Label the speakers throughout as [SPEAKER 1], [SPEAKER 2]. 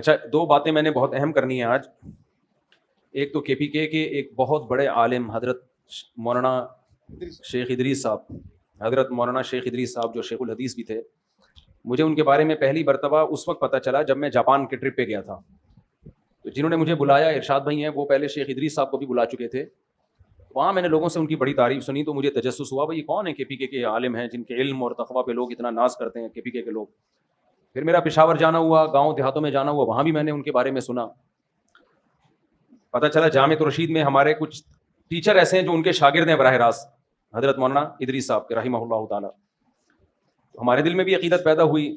[SPEAKER 1] اچھا، دو باتیں میں نے بہت اہم کرنی ہیں آج. ایک تو کے پی کے ایک بہت بڑے عالم حضرت مولانا شیخ ادریس صاحب، حضرت مولانا شیخ ادریس صاحب جو شیخ الحدیث بھی تھے. مجھے ان کے بارے میں پہلی مرتبہ اس وقت پتہ چلا جب میں جاپان کے ٹرپ پہ گیا تھا. تو جنہوں نے مجھے بلایا ارشاد بھائی ہیں، وہ پہلے شیخ ادریس صاحب کو بھی بلا چکے تھے. وہاں میں نے لوگوں سے ان کی بڑی تعریف سنی تو مجھے تجسس ہوا بھائی یہ کون ہے کے پی کے عالم ہیں جن کے علم اور تقویٰ پہ لوگ اتنا ناز کرتے ہیں کے پی کے لوگ. پھر میرا پشاور جانا ہوا، گاؤں دیہاتوں میں جانا ہوا، وہاں بھی میں نے ان کے بارے میں سنا. پتہ چلا جامع رشید میں ہمارے کچھ ٹیچر ایسے ہیں جو ان کے شاگرد ہیں براہ راست، حضرت مولانا ادریس صاحب کے رحمہ اللہ تعالی. ہمارے دل میں بھی عقیدت پیدا ہوئی.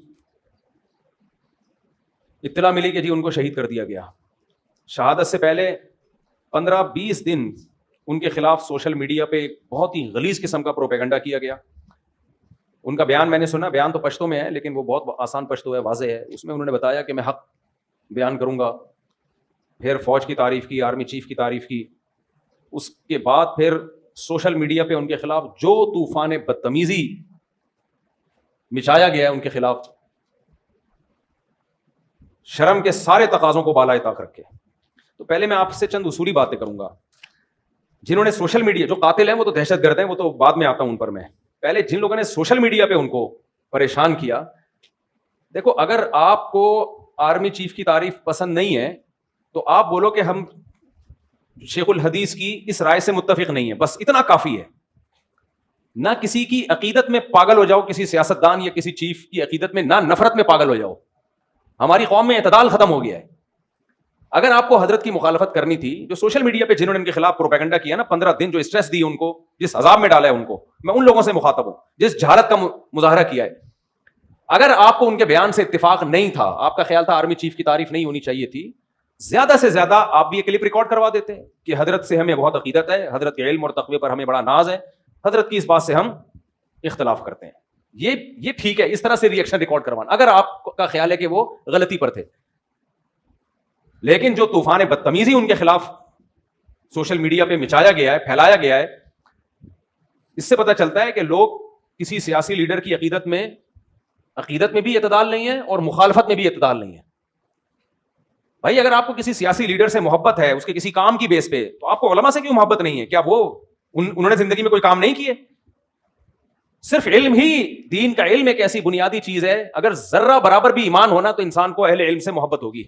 [SPEAKER 1] اطلاع ملی کہ جی ان کو شہید کر دیا گیا. شہادت سے پہلے 15-20 دن ان کے خلاف سوشل میڈیا پہ ایک بہت ہی غلیظ قسم کا پروپیگنڈا کیا گیا. ان کا بیان میں نے سنا، بیان تو پشتو میں ہے لیکن وہ بہت آسان پشتو ہے، واضح ہے. اس میں انہوں نے بتایا کہ میں حق بیان کروں گا، پھر فوج کی تعریف کی، آرمی چیف کی تعریف کی. اس کے بعد پھر سوشل میڈیا پہ ان کے خلاف جو طوفان بدتمیزی مچایا گیا ہے ان کے خلاف، شرم کے سارے تقاضوں کو بالائے طاق رکھ کے. تو پہلے میں آپ سے چند اصولی باتیں کروں گا. جنہوں نے سوشل میڈیا، جو قاتل ہیں وہ تو دہشت گرد ہیں، وہ تو بعد میں آتا ہوں ان پر. میں پہلے جن لوگوں نے سوشل میڈیا پہ ان کو پریشان کیا، دیکھو اگر آپ کو آرمی چیف کی تعریف پسند نہیں ہے تو آپ بولو کہ ہم شیخ الحدیث کی اس رائے سے متفق نہیں ہیں، بس اتنا کافی ہے. نہ کسی کی عقیدت میں پاگل ہو جاؤ، کسی سیاستدان یا کسی چیف کی عقیدت میں، نہ نفرت میں پاگل ہو جاؤ. ہماری قوم میں اعتدال ختم ہو گیا ہے. اگر آپ کو حضرت کی مخالفت کرنی تھی، جو سوشل میڈیا پہ جنہوں نے ان کے خلاف پروپیگنڈا کیا نا، 15 دن جو اسٹریس دی ان کو، جس عذاب میں ڈالا ہے ان کو، میں ان لوگوں سے مخاطب ہوں جس جہالت کا مظاہرہ کیا ہے. اگر آپ کو ان کے بیان سے اتفاق نہیں تھا، آپ کا خیال تھا آرمی چیف کی تعریف نہیں ہونی چاہیے تھی، زیادہ سے زیادہ آپ بھی یہ کلپ ریکارڈ کروا دیتے کہ حضرت سے ہمیں بہت عقیدت ہے، حضرت کے علم اور تقوی پر ہمیں بڑا ناز ہے، حضرت کی اس بات سے ہم اختلاف کرتے ہیں. یہ ٹھیک ہے، اس طرح سے ریئیکشن ریکارڈ کروانا اگر آپ کا خیال ہے کہ وہ غلطی پر تھے. لیکن جو طوفان بدتمیزی ان کے خلاف سوشل میڈیا پہ مچایا گیا ہے، پھیلایا گیا ہے، اس سے پتہ چلتا ہے کہ لوگ کسی سیاسی لیڈر کی عقیدت میں بھی اعتدال نہیں ہے اور مخالفت میں بھی اعتدال نہیں ہے. بھائی اگر آپ کو کسی سیاسی لیڈر سے محبت ہے، اس کے کسی کام کی بیس پہ، تو آپ کو علماء سے کیوں محبت نہیں ہے؟ کیا وہ انہوں نے زندگی میں کوئی کام نہیں کیے؟ صرف علم ہی، دین کا علم ایک ایسی بنیادی چیز ہے، اگر ذرہ برابر بھی ایمان ہونا تو انسان کو اہل علم سے محبت ہوگی.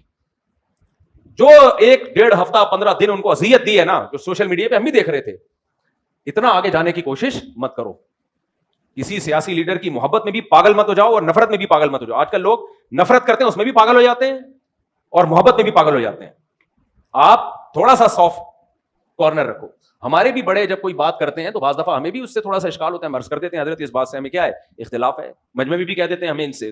[SPEAKER 1] جو 1-1.5 ہفتہ 15 دن ان کو اذیت دی ہے نا، جو سوشل میڈیا پہ ہم بھی دیکھ رہے تھے، اتنا آگے جانے کی کوشش مت کرو. کسی سیاسی لیڈر کی محبت میں بھی پاگل مت ہو جاؤ اور نفرت میں بھی پاگل مت ہو جاؤ. آج کل لوگ نفرت کرتے ہیں، اس میں بھی پاگل ہو جاتے ہیں، اور محبت میں بھی پاگل ہو جاتے ہیں. آپ تھوڑا سا سافٹ کارنر رکھو. ہمارے بھی بڑے جب کوئی بات کرتے ہیں تو بعض دفعہ ہمیں بھی اس سے تھوڑا سا اشکال ہوتا ہے، ہم عرض کر دیتے ہیں حضرت اس بات سے ہمیں کیا ہے، اختلاف ہے. مجمع میں بھی کہہ دیتے ہیں ہمیں ان سے.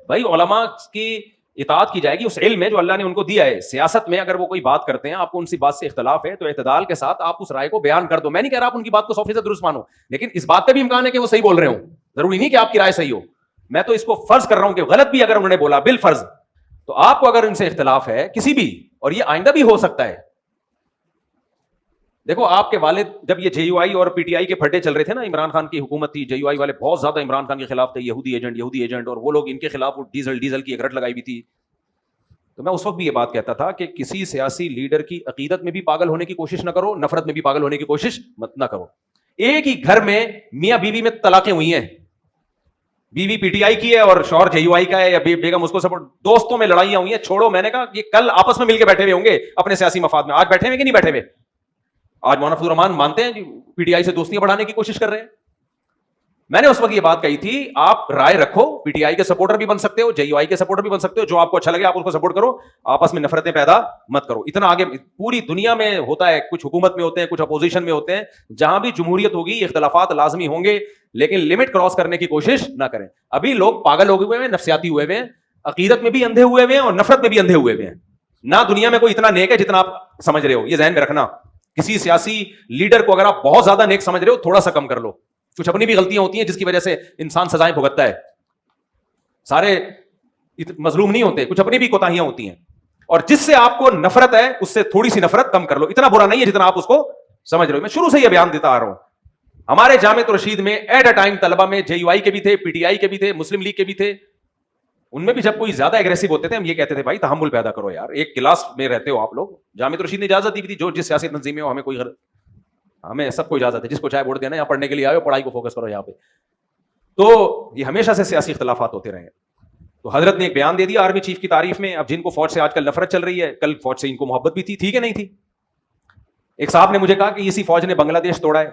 [SPEAKER 1] بھائی علماء کی اطاعت کی جائے گی اس علم میں جو اللہ نے ان کو دیا ہے. سیاست میں اگر وہ کوئی بات کرتے ہیں، آپ کو ان سی بات سے اختلاف ہے، تو اعتدال کے ساتھ آپ اس رائے کو بیان کر دو. میں نہیں کہہ رہا آپ ان کی بات کو 100% درست مانو، لیکن اس بات کا بھی امکان ہے کہ وہ صحیح بول رہے ہوں. ضروری نہیں کہ آپ کی رائے صحیح ہو. میں تو اس کو فرض کر رہا ہوں کہ غلط بھی اگر انہوں نے بولا بالفرض، تو آپ کو اگر ان سے اختلاف ہے کسی بھی، اور یہ آئندہ بھی ہو سکتا ہے. دیکھو آپ کے والد جب یہ جے یو آئی اور پی ٹی آئی کے پھڈے چل رہے تھے نا، عمران خان کی حکومت تھی، جے یو آئی والے بہت زیادہ عمران خان کے خلاف تھے، یہودی ایجنٹ، اور وہ لوگ ان کے خلاف ڈیزل کی ایک رٹ لگائی بھی تھی. تو میں اس وقت بھی یہ بات کہتا تھا کہ کسی سیاسی لیڈر کی عقیدت میں بھی پاگل ہونے کی کوشش نہ کرو، نفرت میں بھی پاگل ہونے کی کوشش نہ کرو. ایک ہی گھر میں میاں بیوی میں طلاقیں ہوئی ہیں، بیوی پی ٹی آئی کی ہے اور شوہر جے یو آئی کا ہے، یا بیگم اس کو سپورٹ. دوستوں میں لڑائیاں ہوئی ہیں، چھوڑو. میں نے کہا یہ کل آپس میں مل کے بیٹھے ہوئے ہوں گے اپنے سیاسی مفاد میں، آج بیٹھے ہوئے کہ نہیں بیٹھے ہوئے؟ آج مولانا فضل الرحمان مانتے ہیں پی ٹی آئی سے دوستیاں بڑھانے کی کوشش کر رہے ہیں. میں نے اس وقت یہ بات کہی تھی، آپ رائے رکھو، پی ٹی آئی کے سپورٹر بھی بن سکتے ہو، جے یو آئی کے سپورٹر بھی بن سکتے ہو، جو آپ کو اچھا لگے آپ اس کو سپورٹ کرو، آپس میں نفرتیں پیدا مت کرو. اتنا آگے پوری دنیا میں ہوتا ہے، کچھ حکومت میں ہوتے ہیں، کچھ اپوزیشن میں ہوتے ہیں، جہاں بھی جمہوریت ہوگی اختلافات لازمی ہوں گے، لیکن لمٹ کراس کرنے کی کوشش نہ کریں. ابھی لوگ پاگل ہو گئے ہیں، نفسیاتی ہوئے ہوئے ہیں، عقیدت میں بھی اندھے ہوئے ہوئے ہیں اور نفرت میں بھی اندھے ہوئے ہوئے ہیں. نہ دنیا میں کوئی اتنا نیک ہے جتنا آپ سمجھ رہے ہو، یہ ذہن میں رکھنا. کسی سیاسی لیڈر کو اگر آپ بہت زیادہ نیک سمجھ رہے ہو، تھوڑا سا کم کر لو. کچھ اپنی بھی غلطیاں ہوتی ہیں جس کی وجہ سے انسان سزائیں بھگتتا ہے. سارے مظلوم نہیں ہوتے، کچھ اپنی بھی کوتاہیاں ہوتی ہیں. اور جس سے آپ کو نفرت ہے اس سے تھوڑی سی نفرت کم کر لو. اتنا برا نہیں ہے جتنا آپ اس کو سمجھ رہے ہو. میں شروع سے یہ بیان دیتا آ رہا ہوں. ہمارے جامع رشید میں ایٹ اے ٹائم طلبہ میں جے یو آئی کے بھی تھے، پی ٹی آئی کے بھی تھے، مسلم لیگ کے بھی تھے. ان میں بھی جب کوئی زیادہ ایگریسو ہوتے تھے ہم یہ کہتے تھے بھائی تحمل پیدا کرو یار, ایک کلاس میں رہتے ہو آپ لوگ. جامع رشید نے اجازت دی تھی جو جس سیاسی تنظیم میں ہو, ہمیں سب کو اجازت ہے, جس کو چاہے ووٹ دینا, یہاں پڑھنے کے لیے آئے ہو, پڑھائی کو فوکس کرو یہاں پہ. تو یہ ہمیشہ سے سیاسی اختلافات ہوتے رہے. تو حضرت نے ایک بیان دے دیا آرمی چیف کی تعریف میں. اب جن کو فوج سے آج کل نفرت چل رہی ہے, کل فوج سے ان کو محبت بھی تھی کہ نہیں تھی. ایک صاحب نے مجھے کہا کہ اسی فوج نے بنگلہ دیش توڑا ہے,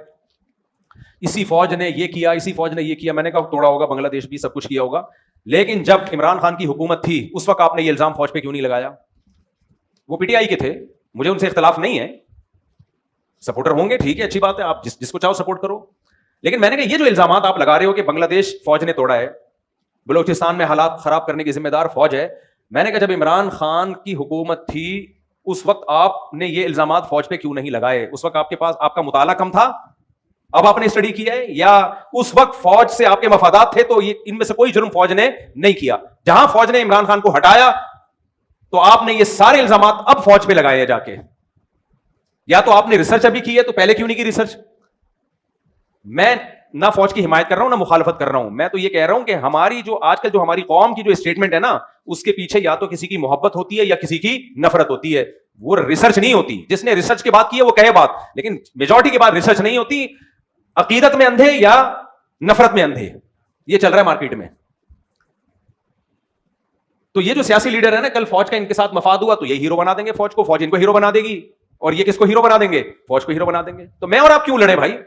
[SPEAKER 1] اسی فوج نے یہ کیا, اسی فوج نے یہ کیا. میں نے کہا توڑا ہوگا بنگلہ دیش بھی, سب کچھ کیا ہوگا, لیکن جب عمران خان کی حکومت تھی اس وقت آپ نے یہ الزام فوج پہ کیوں نہیں لگایا؟ وہ پی ٹی آئی کے تھے, مجھے ان سے اختلاف نہیں ہے, سپورٹر ہوں گے ٹھیک ہے, اچھی بات ہے, آپ جس کو چاہو سپورٹ کرو. لیکن میں نے کہا یہ جو الزامات آپ لگا رہے ہو کہ بنگلہ دیش فوج نے توڑا ہے, بلوچستان میں حالات خراب کرنے کی ذمہ دار فوج ہے, میں نے کہا جب عمران خان کی حکومت تھی اس وقت آپ نے یہ الزامات فوج پہ کیوں نہیں لگائے؟ اس وقت آپ کے پاس آپ کا مطالعہ کم تھا, اب آپ نے اسٹڈی کیا ہے, یا اس وقت فوج سے آپ کے مفادات تھے تو یہ ان میں سے کوئی جرم فوج نے نہیں کیا؟ جہاں فوج نے عمران خان کو ہٹایا تو آپ نے یہ سارے الزامات اب فوج پہ لگائے جا کے. یا تو آپ نے ریسرچ ابھی کی ہے تو پہلے کیوں نہیں کی ریسرچ؟ میں نہ فوج کی حمایت کر رہا ہوں نہ مخالفت کر رہا ہوں, میں تو یہ کہہ رہا ہوں کہ ہماری جو آج کل جو ہماری قوم کی جو اسٹیٹمنٹ ہے نا, اس کے پیچھے یا تو کسی کی محبت ہوتی ہے یا کسی کی نفرت ہوتی ہے, وہ ریسرچ نہیں ہوتی. جس نے ریسرچ کی بات کی ہے وہ کہے بات, لیکن میجورٹی کی بات ریسرچ نہیں ہوتی. عقیدت میں اندھے یا نفرت میں اندھے, یہ چل رہا ہے مارکیٹ میں. تو یہ جو سیاسی لیڈر ہے نا, کل فوج کا ان کے ساتھ مفاد ہوا تو یہ ہیرو بنا دیں گے فوج کو, فوج ان کو ہیرو بنا دے گی, اور یہ کس کو ہیرو بنا دیں گے؟ فوج کو ہیرو بنا دیں گے. تو میں اور آپ کیوں لڑیں بھائی؟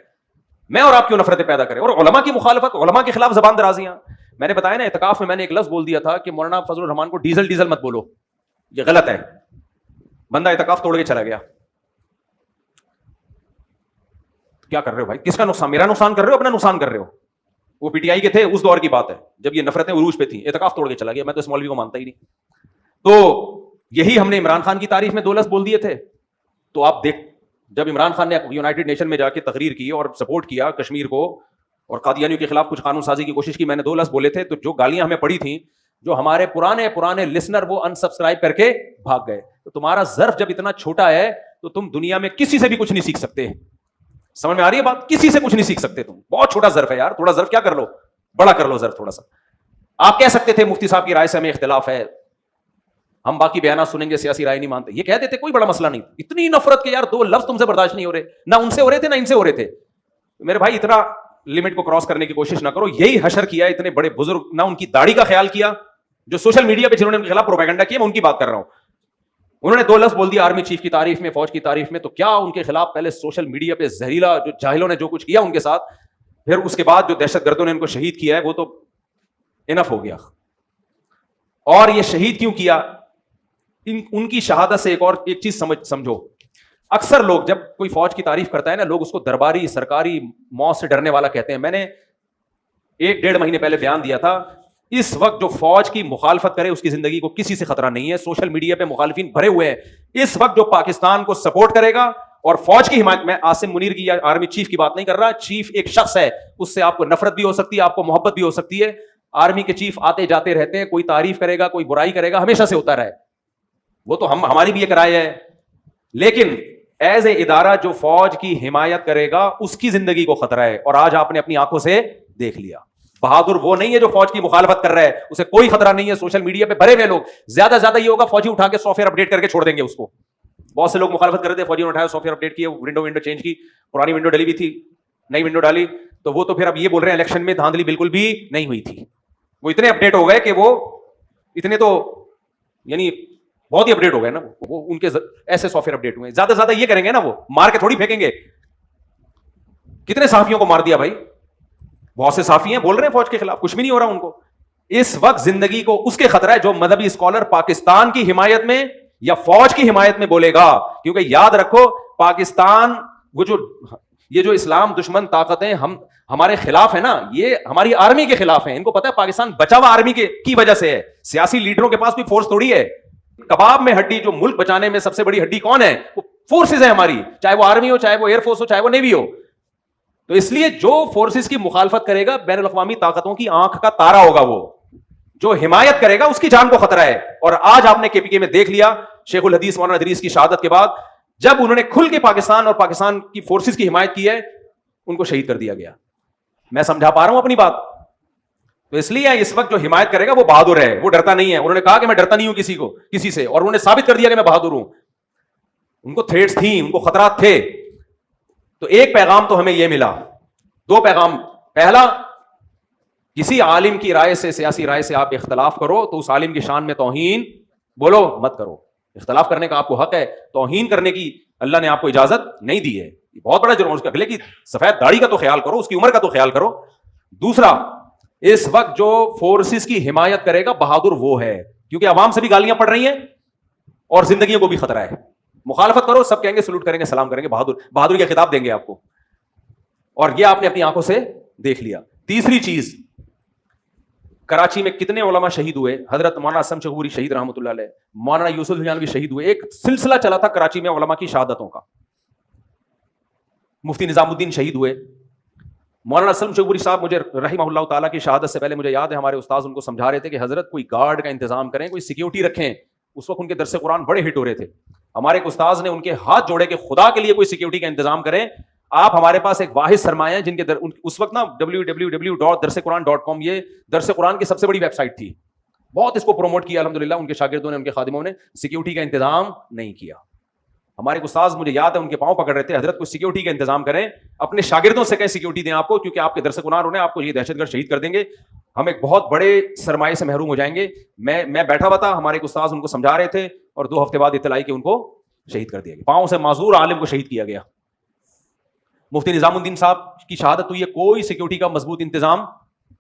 [SPEAKER 1] میں اور آپ کیوں نفرتیں پیدا کریں؟ اور علماء کی مخالفت, علماء کے خلاف زبان درازیاں. میں نے بتایا نا اعتکاف میں میں نے ایک لفظ بول دیا تھا کہ مولانا فضل الرحمان کو ڈیزل مت بولو, یہ غلط ہے. بندہ اعتکاف توڑ کے چلا گیا. کیا کر رہے ہو بھائی؟ کس کا نقصان؟ میرا نقصان کر رہے ہو, اپنا نقصان کر رہے ہو. وہ پی ٹی آئی کے تھے اس دور کی بات ہے جب یہ نفرتیں عروج پہ تھیں, اعتکاف توڑ کے چلا گیا. میں تو اس مولوی کو مانتا ہی نہیں. تو یہی ہم نے عمران خان کی تعریف میں 2 لفظ بول دیے تھے. تو آپ دیکھ, جب عمران خان نے یونائٹڈ نیشن میں جا کے تقریر کی اور سپورٹ کیا کشمیر کو اور قادیانیوں کے خلاف کچھ قانون سازی کی کوشش کی, میں نے 2 لفظ بولے تھے, تو جو گالیاں ہمیں پڑی تھیں, جو ہمارے پرانے لسنر وہ انسبسکرائب کر کے بھاگ گئے. تو تمہارا ظرف جب اتنا چھوٹا ہے تو تم دنیا میں کسی سے بھی کچھ نہیں سیکھ سکتے. سمجھ میں آ رہی ہے بات؟ کسی سے کچھ نہیں سیکھ سکتے تم. بہت چھوٹا ظرف ہے یار, تھوڑا ظرف کیا کر لو, بڑا کر لو ظرف تھوڑا سا. آپ کہہ سکتے تھے مفتی صاحب کی رائے سے ہمیں اختلاف ہے, ہم باقی بیانات سنیں گے, سیاسی رائے نہیں مانتے, یہ کہہ دیتے, کوئی بڑا مسئلہ نہیں. اتنی نفرت کہ یار 2 لفظ تم سے برداشت نہیں ہو رہے, نہ ان سے ہو رہے تھے نہ ان سے ہو رہے تھے. میرے بھائی اتنا لمٹ کو کراس کرنے کی کوشش نہ کرو. یہی حشر کیا ہے اتنے بڑے بزرگ, نہ ان کی داڑھی کا خیال کیا, جو سوشل میڈیا پہ جنہوں نے ان کے خلاف پروپیگنڈا کیا, میں ان کی بات کر رہا ہوں. انہوں نے 2 لفظ بول دیا آرمی چیف کی تعریف میں, فوج کی تعریف میں, تو کیا ان کے خلاف پہلے سوشل میڈیا پہ زہریلا جو جاہلوں نے جو کچھ کیا ان کے ساتھ, پھر اس کے بعد جو دہشت گردوں نے ان کو شہید کیا ہے, وہ تو انف ہو گیا. اور یہ شہید کیوں کیا؟ ان کی شہادت سے ایک چیز سمجھو. اکثر لوگ جب کوئی فوج کی تعریف کرتا ہے نا, لوگ اس کو درباری سرکاری موت سے ڈرنے والا کہتے ہیں. میں نے 1-1.5 مہینے پہلے بیان دیا تھا, اس وقت جو فوج کی مخالفت کرے اس کی زندگی کو کسی سے خطرہ نہیں ہے. سوشل میڈیا پہ مخالفین بھرے ہوئے ہیں. اس وقت جو پاکستان کو سپورٹ کرے گا اور فوج کی حمایت, میں عاصم منیر کی یا آرمی چیف کی بات نہیں کر رہا, چیف ایک شخص ہے, اس سے آپ کو نفرت بھی ہو سکتی ہے, آپ کو محبت بھی ہو سکتی ہے. آرمی کے چیف آتے جاتے رہتے ہیں, کوئی تعریف کرے گا کوئی برائی کرے گا, ہمیشہ سے ہوتا رہا ہے. وہ تو ہماری بھی ایک رائے ہے, لیکن ایز اے ادارہ جو فوج کی حمایت کرے گا اس کی زندگی کو خطرہ ہے. اور آج آپ نے اپنی آنکھوں سے دیکھ لیا. بہادر وہ نہیں ہے جو فوج کی مخالفت کر رہا ہے, اسے کوئی خطرہ نہیں ہے. سوشل میڈیا پہ بھرے ہوئے لوگ, زیادہ یہ ہوگا فوجی اٹھا کے سافٹ ویئر اپڈیٹ کر کے چھوڑ دیں گے اس کو. بہت سے لوگ مخالفت کر رہے تھے, فوجی نے اٹھایا سافٹ ویئر اپڈیٹ کیا, ونڈو چینج کی, پرانی ونڈو ڈلی ہوئی تھی, نئی ونڈو ڈالی, تو وہ تو پھر اب یہ بول رہے ہیں الیکشن میں دھاندلی بالکل بھی نہیں ہوئی تھی. وہ اتنے اپڈیٹ ہو گئے کہ وہ اتنے تو یعنی بہت ہی اپڈیٹ ہو گئے نا, وہ ان کے ایسے سافٹ ویئر اپڈیٹ ہوئے. زیادہ یہ کریں گے نا, وہ مار کے تھوڑی پھینکیں گے. کتنے صحافیوں کو مار دیا بھائی, بہت سے صحافی ہیں بول رہے ہیں فوج کے خلاف, کچھ بھی نہیں ہو رہا ان کو. اس وقت زندگی کو اس کے خطرہ ہے جو مذہبی اسکالر پاکستان کی حمایت میں یا فوج کی حمایت میں بولے گا. کیونکہ یاد رکھو پاکستان, وہ جو یہ جو اسلام دشمن طاقتیں ہمارے خلاف ہے نا, یہ ہماری آرمی کے خلاف ہیں. ان کو پتا ہے پاکستان بچا ہوا آرمی کی وجہ سے ہے. سیاسی لیڈروں کے پاس بھی فورس تھوڑی ہے. کباب میں ہڈی, جو ملک بچانے میں سب سے بڑی ہڈی کون ہے؟ وہ فورسز ہے ہماری, چاہے وہ آرمی ہو, چاہے وہ ایئر فورس ہو, چاہے وہ نیوی ہو. تو اس لیے جو فورسز کی مخالفت کرے گا بین الاقوامی طاقتوں کی آنکھ کا تارا ہوگا. وہ جو حمایت کرے گا اس کی جان کو خطرہ ہے. اور آج آپ نے کے پی کے میں دیکھ لیا, شیخ الحدیث مولانا ادریس کی شہادت کے بعد جب انہوں نے کھل کے پاکستان اور پاکستان کی فورسز کی حمایت کی ہے, ان کو شہید کر دیا گیا. میں سمجھا پا رہا ہوں اپنی بات؟ تو اس لیے اس وقت جو حمایت کرے گا وہ بہادر ہے, وہ ڈرتا نہیں ہے. انہوں نے کہا کہ میں ڈرتا نہیں ہوں کسی سے, اور انہوں نے ثابت کر دیا کہ میں بہادر ہوں. ان کو تھریٹس تھیں, ان کو خطرات تھے. تو ایک پیغام تو ہمیں یہ ملا, دو پیغام. پہلا, کسی عالم کی رائے سے, سیاسی رائے سے آپ اختلاف کرو تو اس عالم کی شان میں توہین بولو مت کرو. اختلاف کرنے کا آپ کو حق ہے, توہین کرنے کی اللہ نے آپ کو اجازت نہیں دی ہے. یہ بہت بڑا جرم. اس کا اگلے کی سفید داڑھی کا تو خیال کرو, اس کی عمر کا تو خیال کرو. دوسرا, اس وقت جو فورسز کی حمایت کرے گا بہادر وہ ہے, کیونکہ عوام سے بھی گالیاں پڑ رہی ہیں اور زندگیوں کو بھی خطرہ ہے. مخالفت کرو, سب کہیں گے سلوٹ کریں گے, سلام کریں گے, بہادر کا خطاب دیں گے آپ کو, اور یہ آپ نے اپنی آنکھوں سے دیکھ لیا. تیسری چیز, کراچی میں کتنے علماء شہید ہوئے. حضرت مولانا اسلم شہوری شہید رحمۃ اللہ علیہ, مولانا یوسف الحنوی شہید ہوئے. ایک سلسلہ چلا تھا کراچی میں علماء کی شہادتوں کا. مفتی نظام الدین شہید ہوئے. مولانا اسلم شہوری صاحب مجھے رحمہ اللہ تعالیٰ کی شہادت سے پہلے مجھے یاد ہے ہمارے استاذ ان کو سمجھا رہے تھے کہ حضرت کوئی گارڈ کا انتظام کریں, کوئی سیکیورٹی رکھیں. اس وقت ان کے درس قرآن بڑے ہٹ ہو رہے تھے. ہمارے ایک استاذ نے ان کے ہاتھ جوڑے کہ خدا کے لیے کوئی سیکیورٹی کا انتظام کریں. آپ ہمارے پاس ایک واحد سرمایہ ہیں جن کے اس وقت نا www.darsequran.com یہ درس قرآن کی سب سے بڑی ویب سائٹ تھی. بہت اس کو پروموٹ کیا الحمدللہ ان کے شاگردوں نے, ان کے خادموں نے. سیکیورٹی کا انتظام نہیں کیا. ہمارے ایک استاذ مجھے یاد ہے ان کے پاؤں پکڑ رہے تھے, حضرت کو سیکیورٹی کا انتظام کریں, اپنے شاگردوں سے کہیں سیکیورٹی دیں آپ کو, کیونکہ آپ کے درس قرآن انہیں آپ کو یہ دہشت گرد شہید کر دیں گے, ہم ایک بہت بڑے سرمایے سے محروم ہو جائیں گے. میں بیٹھا ہوا تھا, ہمارے ایک استاذ ان کو سمجھا رہے تھے, اور 2 ہفتے بعد اطلاع کہ ان کو شہید کر دیا گیا. پاؤں سے معذور عالم کو شہید کیا گیا. مفتی نظام الدین صاحب کی شہادت ہوئی ہے, کوئی سیکیورٹی کا مضبوط انتظام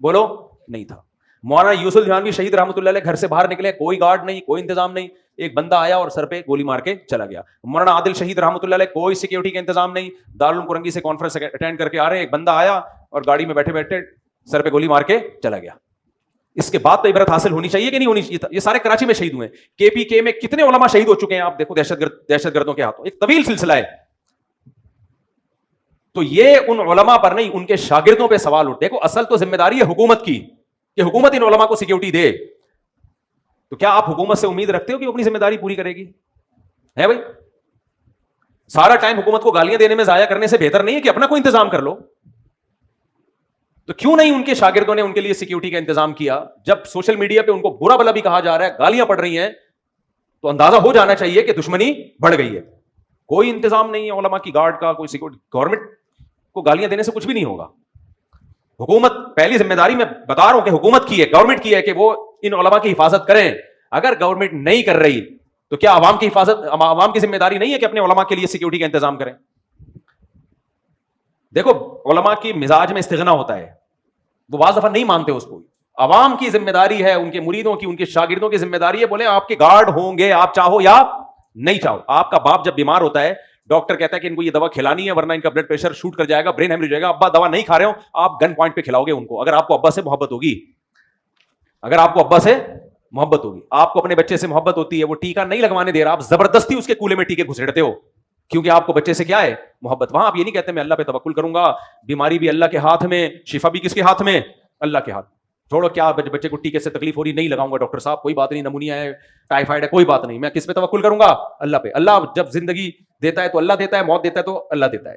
[SPEAKER 1] بولو نہیں تھا. مولانا یوسف الحنوی شہید رحمۃ اللہ علیہ گھر سے باہر نکلے, کوئی گارڈ نہیں, کوئی انتظام نہیں. ایک بندہ آیا اور سر پہ گولی مار کے چلا گیا. مولانا عادل شہید رحمۃ اللہ علیہ, کوئی سیکیورٹی کا انتظام نہیں. دارالعلوم کرنگی سے کانفرنس اٹینڈ کر کے آ رہے ہیں, ایک بندہ آیا اور گاڑی میں بیٹھے بیٹھے سر پہ گولی مار کے چلا گیا. اس کے بعد تو عبرت حاصل ہونی چاہیے کہ نہیں ہونی چاہیے. یہ سارے کراچی میں شہید ہوئے ہیں. KPK میں کتنے علماء شہید ہو چکے ہیں آپ دیکھو, دہشت گردوں کے ہاتھوں. ایک طویل سلسلہ ہے. تو یہ ان علماء پر نہیں, ان کے شاگردوں پہ سوال اٹھ. دیکھو اصل تو ذمہ داری ہے حکومت کی کہ حکومت ان علماء کو سیکیورٹی دے. تو کیا آپ حکومت سے امید رکھتے ہو کہ اپنی ذمہ داری پوری کرے گی؟ ہے بھائی, سارا ٹائم حکومت کو گالیاں دینے میں ضائع کرنے سے بہتر نہیں ہے کہ اپنا کوئی انتظام کر لو؟ تو کیوں نہیں ان کے شاگردوں نے ان کے لیے سیکیورٹی کا انتظام کیا؟ جب سوشل میڈیا پہ ان کو برا بھلا بھی کہا جا رہا ہے, گالیاں پڑ رہی ہیں, تو اندازہ ہو جانا چاہیے کہ دشمنی بڑھ گئی ہے. کوئی انتظام نہیں ہے علماء کی گارڈ کا, کوئی سیکیورٹی. گورنمنٹ کو گالیاں دینے سے کچھ بھی نہیں ہوگا. حکومت, پہلی ذمہ داری میں بتا رہا ہوں کہ حکومت کی ہے, گورنمنٹ کی ہے کہ وہ ان علماء کی حفاظت کریں. اگر گورنمنٹ نہیں کر رہی تو کیا عوام کی حفاظت, عوام کی ذمہ داری نہیں ہے کہ اپنے علماء کے لیے سیکیورٹی کا انتظام کریں؟ دیکھو علماء کی مزاج میں استغنا ہوتا ہے, وہ بعض دفعہ نہیں مانتے اس کو. عوام کی ذمہ داری ہے, ان کے مریدوں کی, ان کے شاگردوں کی ذمہ داری ہے. بولے آپ کے گارڈ ہوں گے, آپ چاہو یا نہیں چاہو. آپ کا باپ جب بیمار ہوتا ہے, ڈاکٹر کہتا ہے کہ ان کو یہ دوا کھلانی ہے ورنہ ان کا بلڈ پریشر شوٹ کر جائے گا, برین ہیمریج ہو جائے گا. ابا دوا نہیں کھا رہے ہو, آپ گن پوائنٹ پہ کھلاؤ گے ان کو. اگر آپ کو ابا سے محبت ہوگی, اگر آپ کو ابا سے محبت ہوگی, آپ کو اپنے بچے سے محبت ہوتی ہے, وہ ٹیکا نہیں لگوانے دے رہا, آپ زبردستی اس کے کولے میں ٹیکے گھسیڑتے ہو کیونکہ آپ کو بچے سے کیا ہے محبت. وہاں آپ یہ نہیں کہتے میں اللہ پہ توکل کروں گا, بیماری بھی اللہ کے ہاتھ میں, شفا بھی کس کے ہاتھ میں, اللہ کے ہاتھ. چھوڑو کیا بچے کو ٹیکے سے تکلیف ہو رہی, نہیں لگاؤں گا ڈاکٹر صاحب, کوئی بات نہیں, نمونیا ہے, ٹائیفائڈ ہے, کوئی بات نہیں, میں کس پہ توکل کروں گا, اللہ پہ. اللہ جب زندگی دیتا ہے تو اللہ دیتا ہے, موت دیتا ہے تو اللہ دیتا ہے.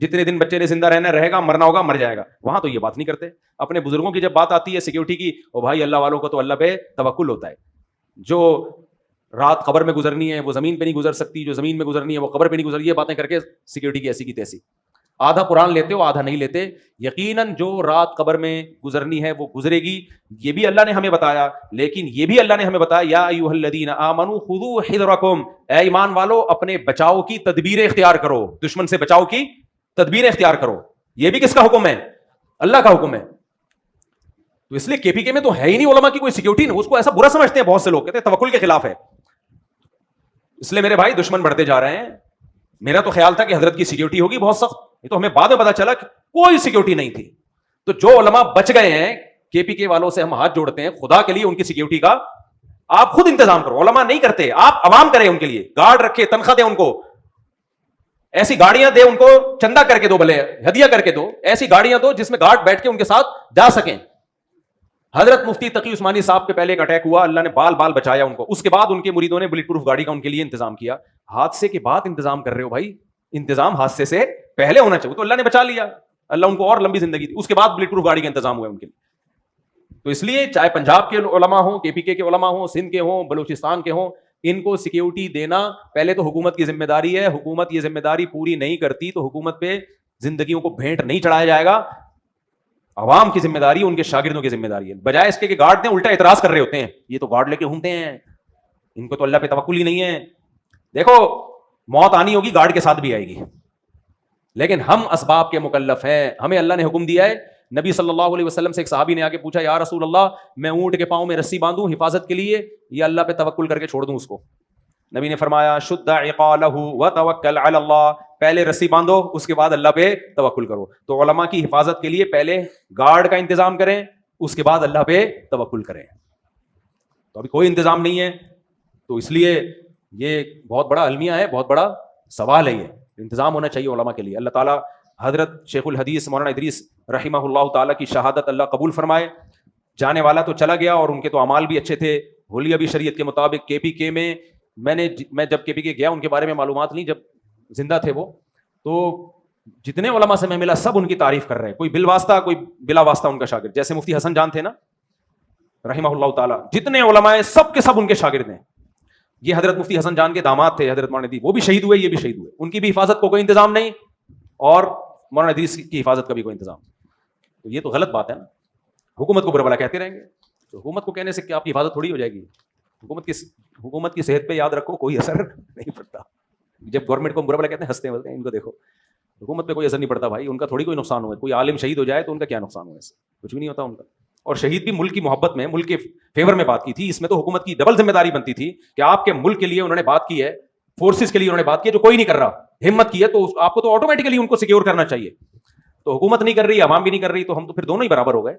[SPEAKER 1] جتنے دن بچے نے زندہ رہنا رہے گا, مرنا ہوگا مر جائے گا. وہاں تو یہ بات نہیں کرتے. اپنے بزرگوں کی جب بات آتی ہے سیکیورٹی کی, او بھائی اللہ والوں کو تو اللہ پہ توکل ہوتا ہے. جو رات قبر میں گزرنی ہے وہ زمین پہ نہیں گزر سکتی, جو زمین میں گزرنی ہے وہ قبر پہ نہیں گزرتی. یہ باتیں کر کے سیکیورٹی کی ایسی کی تیسی. آدھا قرآن لیتے ہو, آدھا نہیں لیتے. یقیناً جو رات قبر میں گزرنی ہے وہ گزرے گی, یہ بھی اللہ نے ہمیں بتایا. لیکن یہ بھی اللہ نے ہمیں بتایا یا ایھا الذین آمنوا خذوا حذرکم, اے ایمان والو اپنے بچاؤ کی تدبیریں اختیار کرو, دشمن سے بچاؤ کی تدبیریں اختیار کرو. یہ بھی کس کا حکم ہے؟ اللہ کا حکم ہے. تو اس لیے KPK میں تو ہے ہی نہیں علماء کی کوئی سیکیورٹی نہیں. اس کو ایسا برا سمجھتے ہیں بہت سے لوگ, کہتے ہیں توکل کے خلاف ہے. اس لیے میرے بھائی دشمن بڑھتے جا رہے ہیں. میرا تو خیال تھا کہ حضرت کی سیکیورٹی ہوگی بہت سخت, یہ تو ہمیں بعد میں پتا چلا کہ کوئی سیکیورٹی نہیں تھی. تو جو علماء بچ گئے ہیں, KPK والوں سے ہم ہاتھ جوڑتے ہیں, خدا کے لیے ان کی سیکیورٹی کا آپ خود انتظام کرو. علماء نہیں کرتے, آپ عوام کریں ان کے لیے, گارڈ رکھے, تنخواہ دیں ان کو, ایسی گاڑیاں دے ان کو, چندہ کر کے دو, بھلے ہدیہ کر کے دو, ایسی گاڑیاں دو جس میں گارڈ بیٹھ کے ان کے ساتھ جا سکیں. حضرت مفتی تقی عثمانی صاحب کے پہلے ایک اٹیک ہوا, اللہ نے بال بال بچایا ان کو. اس کے بعد ان کے مریدوں نے بلٹ پروف گاڑی کا ان کے لیے انتظام کیا. حادثے کے بعد انتظام کر رہے ہو بھائی, انتظام حادثے سے پہلے ہونا چاہیے. تو اللہ نے بچا لیا, اللہ ان کو اور لمبی زندگی دی. اس کے بعد بلٹ پروف گاڑی کا انتظام ہوا ان کے لیے. تو اس لیے چاہے پنجاب کے علماء ہوں, KPK کے علماء ہوں, سندھ کے ہوں, بلوچستان کے ہوں, ان کو سیکیورٹی دینا پہلے تو حکومت کی ذمہ داری ہے. حکومت یہ ذمہ داری پوری نہیں کرتی تو حکومت پہ زندگیوں کو بھینٹ نہیں چڑھایا جائے گا. عوام کی ذمہ داری, ان کے شاگردوں کی ذمہ داری ہے. بجائے اس کے کہ گارڈ دیں, الٹا اعتراض کر رہے ہوتے ہیں, یہ تو گارڈ لے کے گھومتے ہیں, ان کو تو اللہ پہ توکل ہی نہیں ہے. دیکھو موت آنی ہوگی, گارڈ کے ساتھ بھی آئے گی, لیکن ہم اسباب کے مکلف ہیں. ہمیں اللہ نے حکم دیا ہے. نبی صلی اللہ علیہ وسلم سے ایک صحابی نے آ کے پوچھا, یا رسول اللہ میں اونٹ کے پاؤں میں رسی باندھوں حفاظت کے لیے یا اللہ پہ توکل کر کے چھوڑ دوں اس کو؟ نبی نے فرمایا شد عقالہ وتوکل علی اللہ, پہلے رسی باندھو اس کے بعد اللہ پہ توکل کرو. تو علماء کی حفاظت کے لیے پہلے گارڈ کا انتظام کریں, اس کے بعد اللہ پہ توکل کریں. تو ابھی کوئی انتظام نہیں ہے, تو اس لیے یہ بہت بڑا المیہ ہے, بہت بڑا سوال ہے. یہ انتظام ہونا چاہیے علماء کے لیے. اللہ تعالیٰ حضرت شیخ الحدیث مولانا ادریس رحمہ اللہ تعالیٰ کی شہادت اللہ قبول فرمائے. جانے والا تو چلا گیا اور ان کے تو اعمال بھی اچھے تھے, حلیہ بھی شریعت کے مطابق. KPK میں جب KPK گیا ان کے بارے میں معلومات لی, جب زندہ تھے وہ, تو جتنے علماء سے میں ملا سب ان کی تعریف کر رہے ہیں, کوئی بالواسطہ کوئی بلا واسطہ ان کا شاگرد. جیسے مفتی حسن جان تھے نا رحمہ اللہ تعالیٰ, جتنے علماء ہیں سب کے سب ان کے شاگرد ہیں. یہ حضرت مفتی حسن جان کے داماد تھے حضرت مولانا ادریس, وہ بھی شہید ہوئے, یہ بھی شہید ہوئے. ان کی بھی حفاظت کو کوئی انتظام نہیں اور مولانا ادریس کی حفاظت کا بھی کوئی انتظام. تو یہ تو غلط بات ہے نا. حکومت کو برا بھلا کہتے رہیں گے, تو حکومت کو کہنے سے کہ آپ کی حفاظت تھوڑی ہو جائے گی. حکومت کی صحت پہ یاد رکھو کوئی اثر نہیں پڑتا. جب گورنمنٹ کو برا بھلا کہتے ہیں ہنستے ہیں, بولتے ہیں ان کو دیکھو حکومت پہ کوئی اثر نہیں پڑتا بھائی, ان کا تھوڑی کوئی نقصان ہوا ہے. کوئی عالم شہید ہو جائے تو ان کا کیا نقصان ہوا ہے, اس کچھ بھی نہیں ہوتا ان کا. اور شہید بھی ملک کی محبت میں, ملک کے فیور میں بات کی تھی. اس میں تو حکومت کی ڈبل ذمہ داری بنتی تھی کہ آپ کے ملک کے لیے انہوں نے بات کی ہے, فورسز کے لیے انہوں نے بات کی ہے جو کوئی نہیں کر رہا, ہمت کی ہے, تو آپ کو تو آٹومیٹکلی ان کو سیکیور کرنا چاہیے. تو حکومت نہیں کر رہی, عوام بھی نہیں کر رہی, تو ہم تو پھر دونوں ہی برابر ہو گئے.